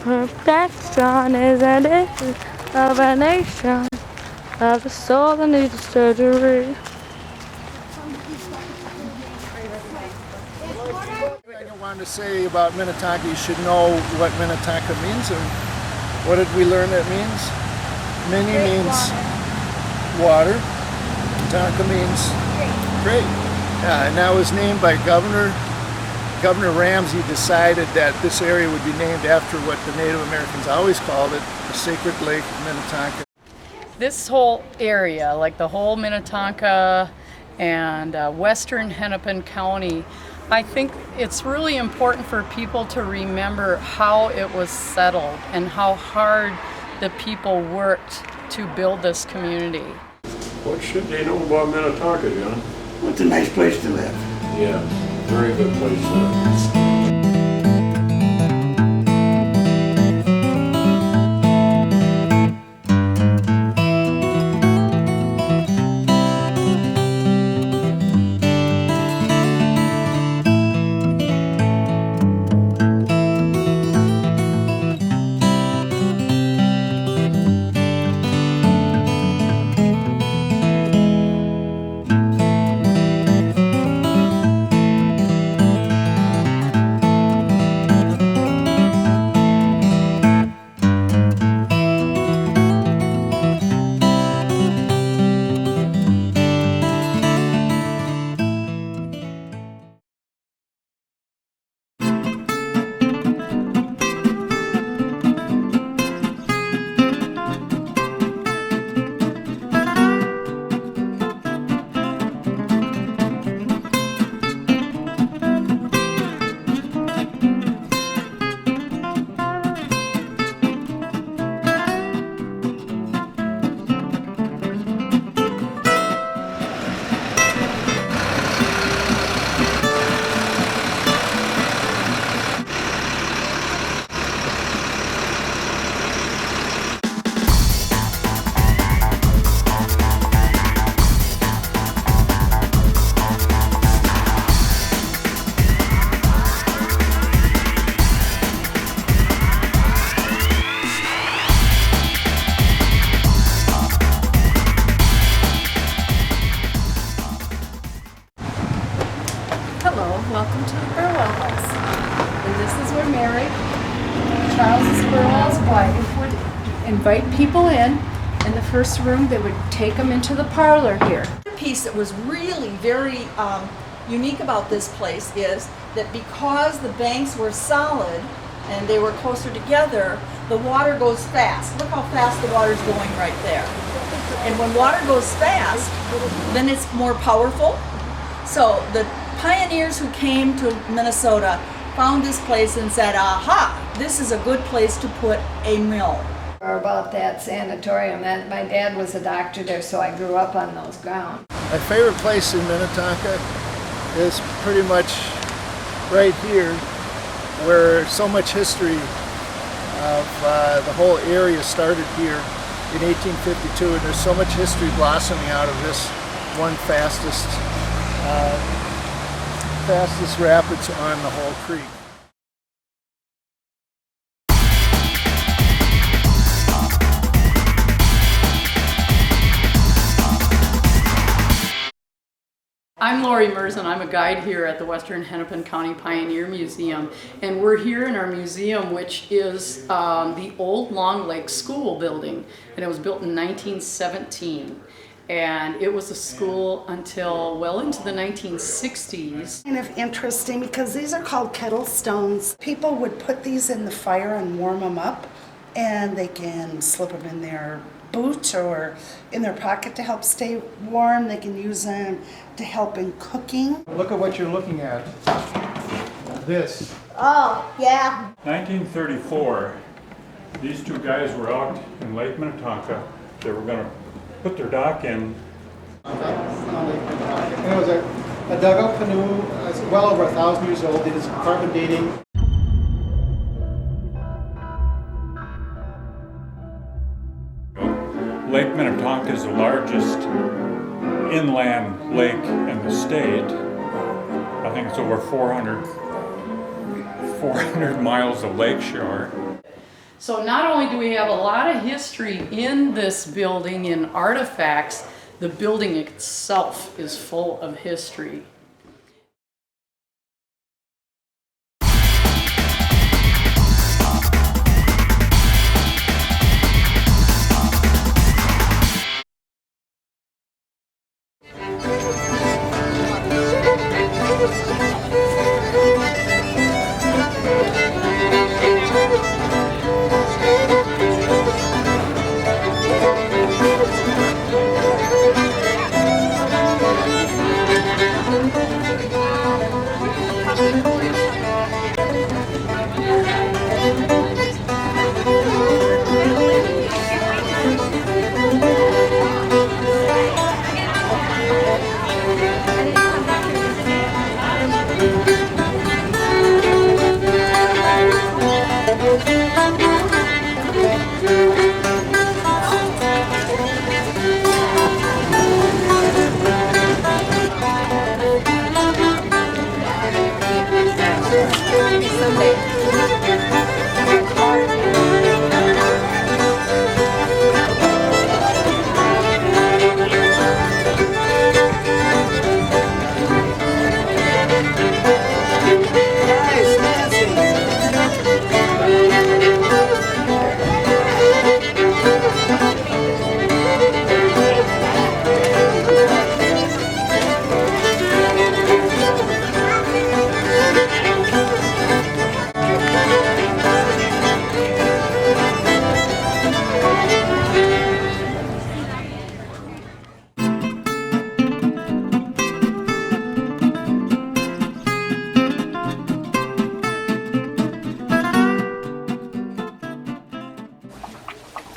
Perfection is a disease of a nation, of the soul that needs surgery. I wanted to say about Minnetonka, you should know what Minnetonka means, and what did we learn it means? Mini means water, Tonka means great. Yeah, and that was named by Governor Ramsey decided that this area would be named after what the Native Americans always called it, the sacred lake of Minnetonka. This whole area, like the whole Minnetonka and western Hennepin County, I think it's really important for people to remember how it was settled and how hard the people worked to build this community. What should they know about Minnetonka, John? Well, it's a nice place to live. Yeah, very good place to live. Welcome to the Burwell House. And this is where Mary, Charles Burwell's wife, would invite people in. In the first room, they would take them into the parlor here. The piece that was really very unique about this place is that because the banks were solid and they were closer together, the water goes fast. Look how fast the water's going right there. And when water goes fast, then it's more powerful. So the pioneers who came to Minnesota found this place and said, aha, this is a good place to put a mill. Or about that sanatorium, that my dad was a doctor there, so I grew up on those grounds. My favorite place in Minnetonka is pretty much right here, where so much history of the whole area started here in 1852, and there's so much history blossoming out of this one fastest rapids on the whole creek. I'm Lori Merzen. I'm a guide here at the Western Hennepin County Pioneer Museum, and we're here in our museum, which is the old Long Lake School building, and it was built in 1917. And it was a school until well into the 1960s. Kind of interesting because these are called kettle stones. People would put these in the fire and warm them up, and they can slip them in their boot or in their pocket to help stay warm. They can use them to help in cooking. Look at what you're looking at. This. Oh, yeah. 1934, these two guys were out in Lake Minnetonka. They were going to put their dock in. And it was a dugout canoe, it's well over 1,000 years old. It is carbon dating. Lake Minnetonka is the largest inland lake in the state. I think it's over 400 miles of lakeshore. So not only do we have a lot of history in this building, in artifacts, the building itself is full of history.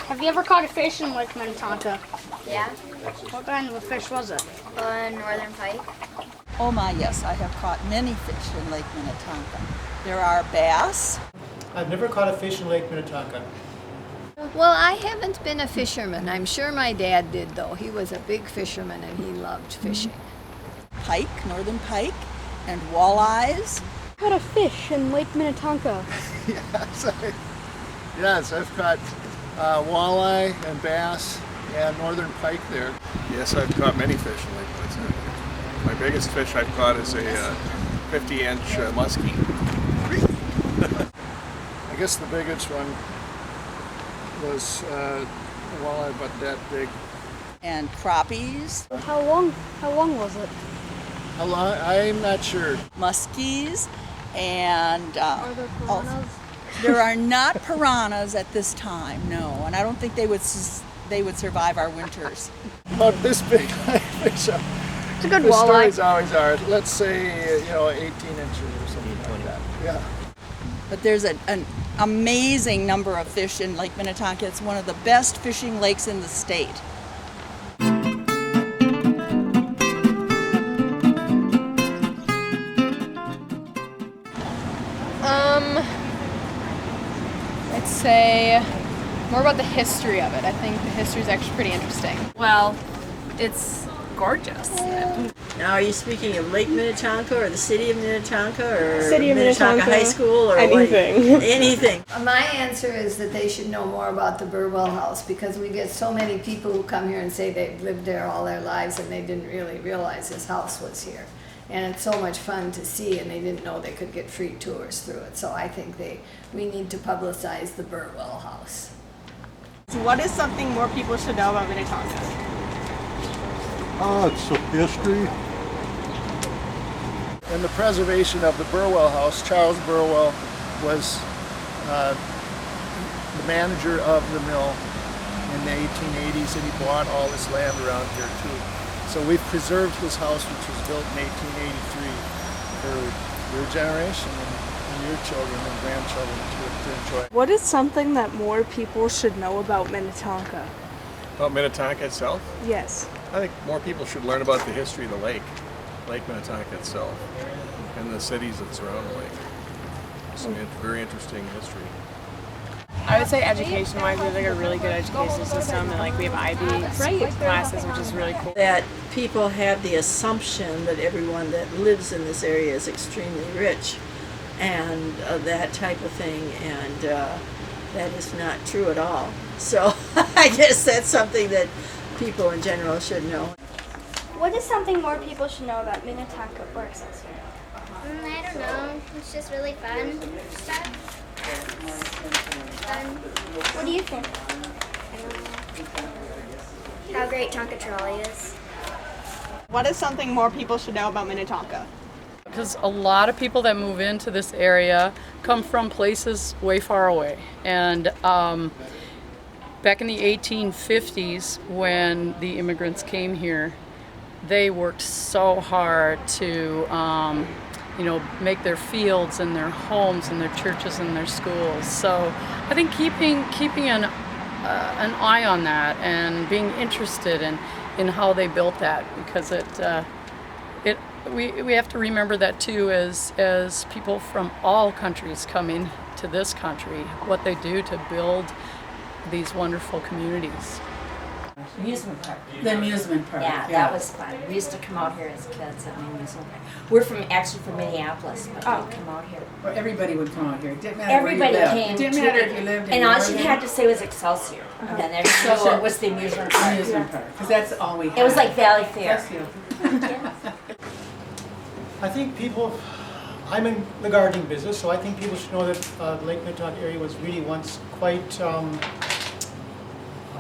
Have you ever caught a fish in Lake Minnetonka? Yeah, What kind of a fish was it? northern pike. Oh my, yes, I have caught many fish in Lake Minnetonka. There are bass. I've never caught a fish in Lake Minnetonka. Well, I haven't been a fisherman. I'm sure my dad did, though. He was a big fisherman and he loved fishing. Pike, northern pike, and walleyes. Caught a fish in Lake Minnetonka. Yes, I've caught walleye and bass and northern pike there. Yes, I've caught many fish in Lake Minnetonka. My biggest fish I've caught is a 50-inch muskie. I guess the biggest one was a walleye, but that big. And crappies. How long was it? How long? I'm not sure. Muskies, and Are there piranhas? there are not piranhas at this time, no, and I don't think they would survive our winters. About this big fish. It's a good The walleye. stories always are. Let's say 18 inches or something like that. Yeah. But there's an amazing number of fish in Lake Minnetonka. It's one of the best fishing lakes in the state. I'd say more about the history of it. I think the history is actually pretty interesting. Well, it's gorgeous. Now, are you speaking of Lake Minnetonka or the city of Minnetonka or City of Minnetonka. High School or Anything. What? Anything. My answer is that they should know more about the Burwell House because we get so many people who come here and say they've lived there all their lives and they didn't really realize this house was here. And it's so much fun to see, and they didn't know they could get free tours through it. So I think we need to publicize the Burwell House. So what is something more people should know about Minnetonka? It's a history. And the preservation of the Burwell House. Charles Burwell was the manager of the mill in the 1880s, and he bought all this land around here too. So we've preserved his house, which was built in 1883, for your generation and your children and grandchildren to enjoy. What is something that more people should know about Minnetonka? About Minnetonka itself? Yes. I think more people should learn about the history of the lake, Lake Minnetonka itself, and the cities that surround the lake. It's a very interesting history. I would say education-wise, we have like a really good education system, and like we have IB classes, which is really cool. That people have the assumption that everyone that lives in this area is extremely rich and that type of thing. And That is not true at all. So I guess that's something that people in general should know. What is something more people should know about Minnetonka or Excelsior? I don't know. It's just really fun stuff. Fun. What do you think? How great Tonka Trolley is. What is something more people should know about Minnetonka? Because a lot of people that move into this area come from places way far away. And back in the 1850s, when the immigrants came here, they worked so hard to make their fields and their homes and their churches and their schools. So I think keeping an eye on that and being interested in how they built that, because we have to remember that too, as people from all countries come into this country, what they do to build these wonderful communities. Amusement park. The amusement park. Yeah, that was fun. We used to come out here as kids at the amusement park. We're actually from Minneapolis, but we'd come out here. Well, everybody would come out here. It didn't matter Everybody where you lived. came. It didn't matter if you lived in and all Oregon. she had to say was Excelsior. And then it was the amusement park. Amusement park, because that's all we had. It was like Valley Fair. That's you. I think people, I'm in the gardening business, so I think people should know that the Lake Minnetonka area was really once quite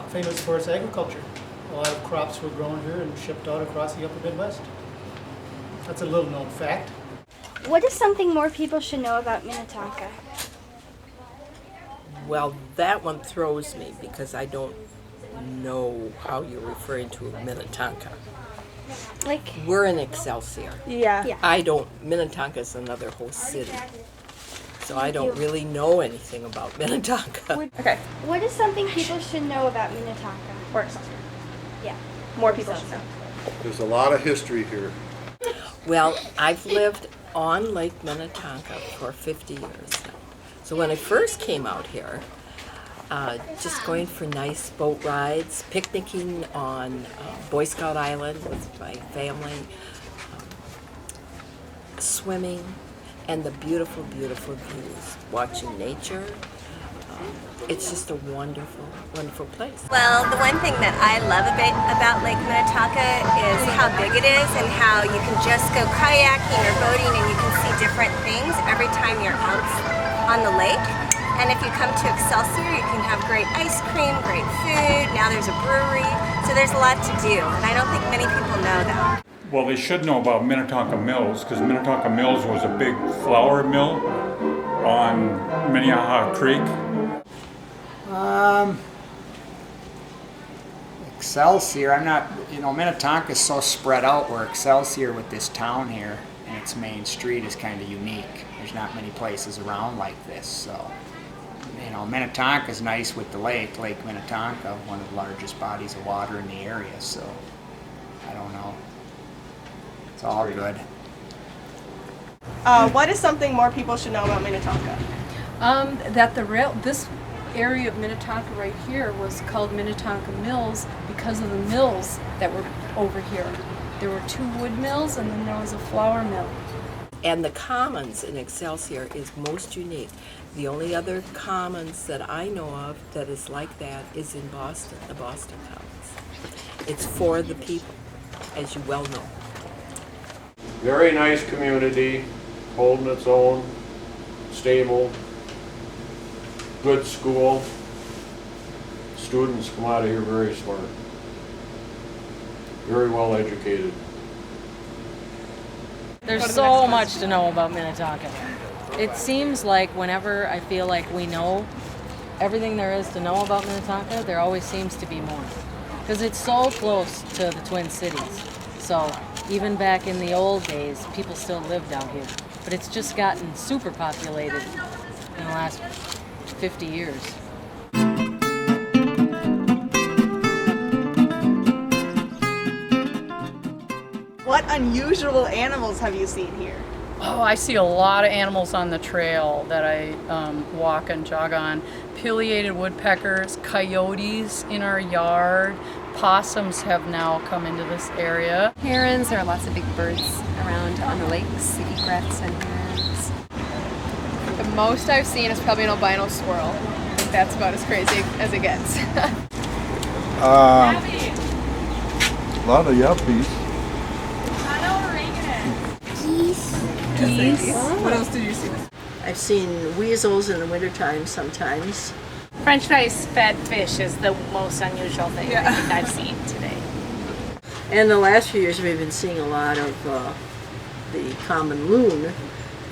famous for its agriculture. A lot of crops were grown here and shipped out across the upper Midwest. That's a little known fact. What is something more people should know about Minnetonka? Well, that one throws me because I don't know how you're referring to Minnetonka. Like, we're in Excelsior. Yeah. Minnetonka's another whole city. So I don't really know anything about Minnetonka. Okay. What is something people should know about Minnetonka Or Excelsior. Yeah. More people should know. There's a lot of history here. Well, I've lived on Lake Minnetonka for 50 years now. So when I first came out here, just going for nice boat rides, picnicking on Boy Scout Island with my family, swimming, and the beautiful, beautiful views, watching nature. It's just a wonderful, wonderful place. Well, the one thing that I love about Lake Minnetonka is how big it is and how you can just go kayaking or boating and you can see different things every time you're out on the lake. And if you come to Excelsior, you can have great ice cream, great food. Now there's a brewery, so there's a lot to do. And I don't think many people know that. Well, they should know about Minnetonka Mills, because Minnetonka Mills was a big flour mill on Minnehaha Creek. Excelsior, I'm not, Minnetonka's so spread out where Excelsior with this town here and its main street is kind of unique. There's not many places around like this, so, Minnetonka's nice with the Lake Minnetonka, one of the largest bodies of water in the area, so, I don't know. It's all good. What is something more people should know about Minnetonka? This area of Minnetonka right here was called Minnetonka Mills because of the mills that were over here. There were 2 wood mills and then there was a flour mill. And the commons in Excelsior is most unique. The only other commons that I know of that is like that is in Boston, the Boston Commons. It's for the people, as you well know. Very nice community, holding its own, stable, good school. Students come out of here very smart, very well educated. There's so much to know about Minnetonka. It seems like whenever I feel like we know everything there is to know about Minnetonka, there always seems to be more. Because it's so close to the Twin Cities. So even back in the old days, people still lived out here. But it's just gotten super populated in the last 50 years. What unusual animals have you seen here? Oh, I see a lot of animals on the trail that I walk and jog on. Pileated woodpeckers, coyotes in our yard. Possums have now come into this area. Herons, there are lots of big birds around on the lakes, egrets and herons. The most I've seen is probably an albino squirrel. that's about as crazy as it gets. A lot of yuppies. Geese. What else did you see? I've seen weasels in the wintertime sometimes. French fries fed fish is the most unusual thing I think I've seen today. And the last few years we've been seeing a lot of the common loon,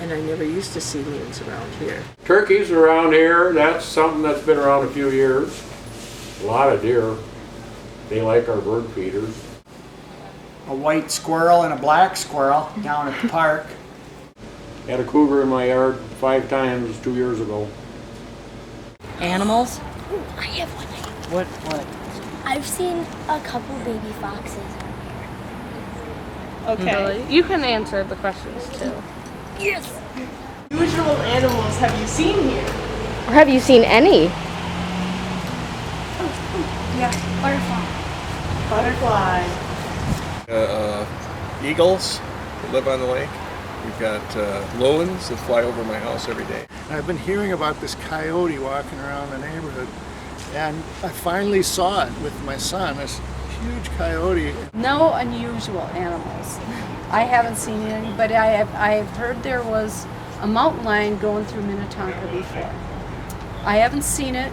and I never used to see loons around here. Turkeys around here, that's something that's been around a few years. A lot of deer. They like our bird feeders. A white squirrel and a black squirrel down at the park. Had a cougar in my yard 5 times 2 years ago. Animals? Ooh, I have one. What? I've seen a couple baby foxes. Okay. You can answer the questions too. Yes. Unusual animals have you seen here? Or have you seen any? Yeah, butterfly. Eagles that live on the lake. We've got lowlands that fly over my house every day. And I've been hearing about this coyote walking around the neighborhood, and I finally saw it with my son, this huge coyote. No unusual animals. I haven't seen any, but I've heard there was a mountain lion going through Minnetonka before. I haven't seen it,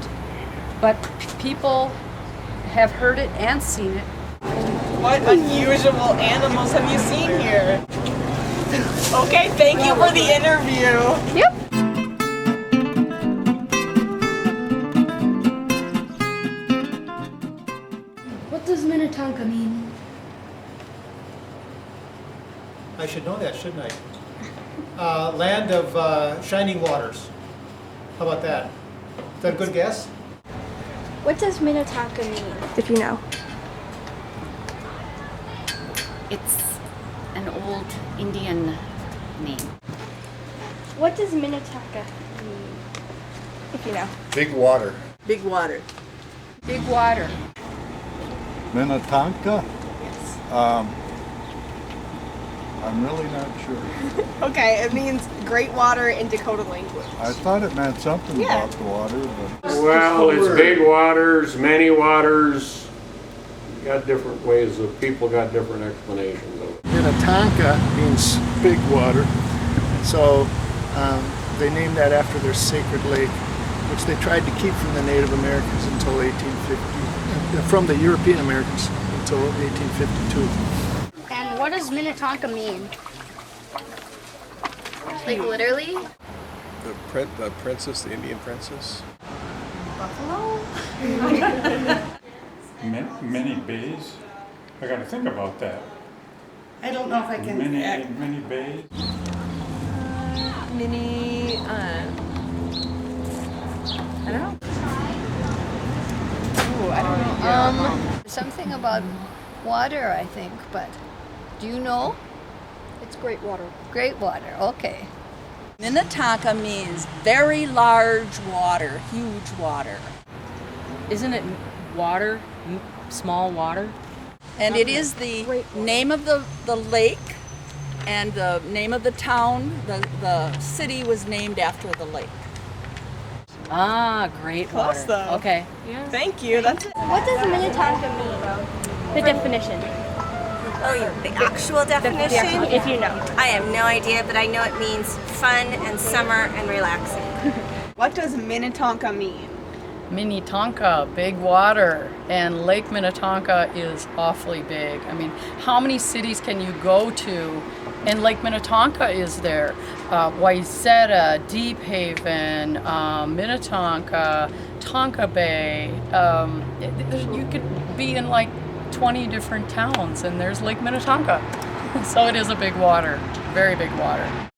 but people have heard it and seen it. What unusual animals have you seen here? Okay, thank you for the interview. Yep. What does Minnetonka mean? I should know that, shouldn't I? Land of shining waters. How about that? Is that a good guess? What does Minnetonka mean? If you know. It's an old Indian name. What does Minnetonka mean? If you know. Big water. Big water. Big water. Minnetonka? I'm really not sure. Okay, it means great water in Dakota language. I thought it meant something Yeah. about the water, but... Well, it's big waters, many waters. You got different ways of, people got different explanations of it. Minnetonka means big water, so they named that after their sacred lake, which they tried to keep from the Native Americans until 1850, from the European Americans until 1852. And what does Minnetonka mean? Like literally? The princess, the Indian princess. Buffalo? Many bays? I gotta think about that. I don't know if I can. Many bays? I don't know. Ooh, I don't know. Something about water, I think, but do you know? It's great water. Great water, okay. Minnetonka means very large water, huge water. Isn't it water, small water? And it is the name of the lake and the name of the town. The city was named after the lake. Ah, great Close water. though. Okay. Thank you. That's it. What does Minnetonka mean? The definition. Oh, the actual definition? If you know. I have no idea, but I know it means fun and summer and relaxing. What does Minnetonka mean? Minnetonka, big water, and Lake Minnetonka is awfully big. I mean, how many cities can you go to? And Lake Minnetonka is there. Wayzata, Deep Haven, Minnetonka, Tonka Bay. You could be in like 20 different towns, and there's Lake Minnetonka. So it is a big water, very big water.